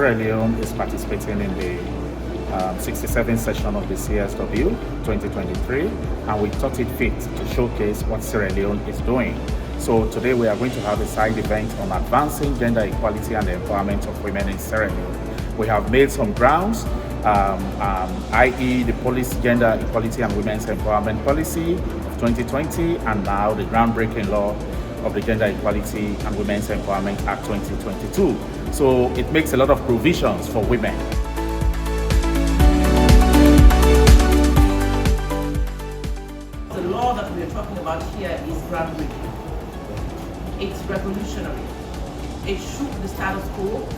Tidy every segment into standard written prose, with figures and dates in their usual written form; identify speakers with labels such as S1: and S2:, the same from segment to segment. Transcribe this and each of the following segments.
S1: Sierra Leone is participating in the 67th session of the CSW 2023, and we thought it fit to showcase what Sierra Leone is doing. So today we are going to have a side event on advancing gender equality and the empowerment of women in Sierra Leone. We have made some grounds, i.e. the Police Gender Equality and Women's Empowerment Policy of 2020, and now the groundbreaking law of the Gender Equality and Women's Empowerment Act 2022. So it makes a lot of provisions for women.
S2: The law that we are talking about here is groundbreaking. It's revolutionary. It shook the status quo,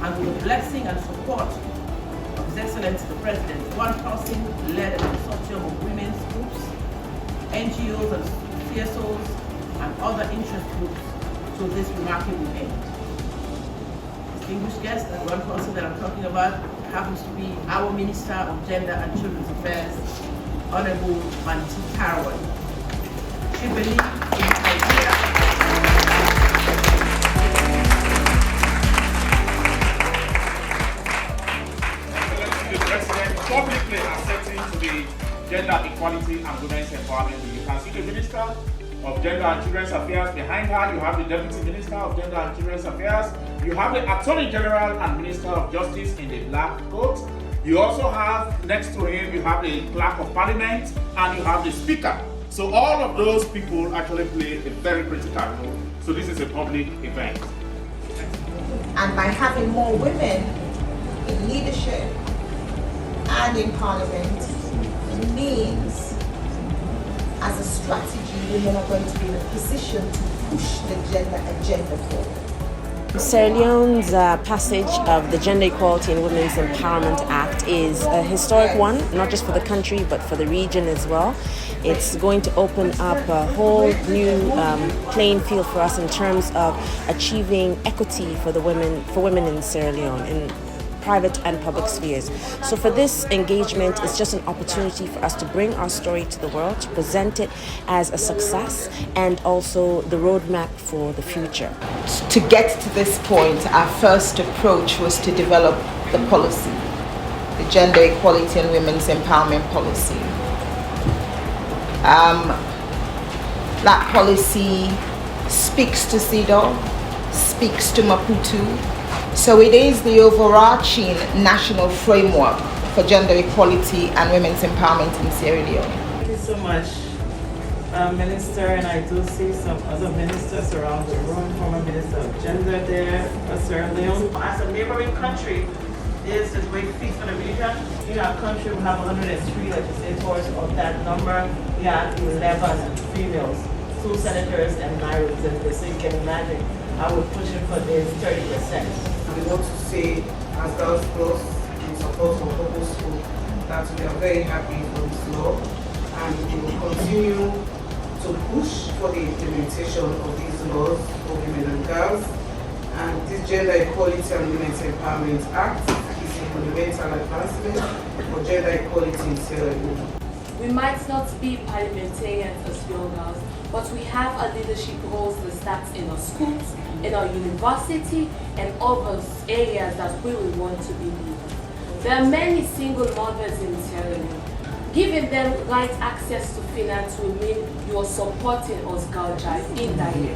S2: and with the blessing and support of His Excellency the President, one person led a consortium of women's groups, NGOs and CSOs, and other interest groups to this remarkable end. Distinguished guest, and one person that I'm talking about happens to be our Minister of Gender and Children's Affairs, Honorable Manti Caraway. She believes in the idea.
S1: The President publicly accepting to the Gender Equality and Women's Empowerment. You can see the Minister of Gender and Children's Affairs behind her. You have the Deputy Minister of Gender and Children's Affairs. You have the Attorney General and Minister of Justice in the black coat. You also have, next to him, you have the Clerk of Parliament and you have the Speaker. So all of those people actually play a very critical role. So this is a public event.
S3: And by having more women in leadership and in Parliament, it means as a strategy, women are going to be in a position to push the gender agenda forward.
S4: Sierra Leone's passage of the Gender Equality and Women's Empowerment Act is a historic one, not just for the country, but for the region as well. It's going to open up a whole new playing field for us in terms of achieving equity for women in Sierra Leone, in private and public spheres. So for this engagement, it's just an opportunity for us to bring our story to the world, to present it as a success and also the roadmap for the future.
S3: To get to this point, our first approach was to develop the policy, the Gender Equality and Women's Empowerment Policy. That policy speaks to CEDAW, speaks to Maputo. So it is the overarching national framework for gender equality and women's empowerment in Sierra Leone.
S5: Thank you so much, Minister, and I do see some other ministers around the room, former Minister of Gender there for Sierra Leone. As a neighboring country, this is a great feat for the region. In our country, we have 103 legislators. Of that number, we have 11 females, 2 senators and 9 representatives. So you can imagine how we're pushing for this 30%.
S6: We want to say, as Girls Plus, in support of Purpose School, that we are very happy for this law, and we will continue to push for the implementation of these laws for women and girls. And this Gender Equality and Women's Empowerment Act is a fundamental advancement for gender equality in Sierra Leone.
S7: We might not be parliamentarians as young girls, but we have our leadership roles that start in our schools, in our university, and other areas that we will want to be leaders. There are many single mothers in Sierra Leone. Giving them right access to finance will mean you are supporting us, girl child, indirectly.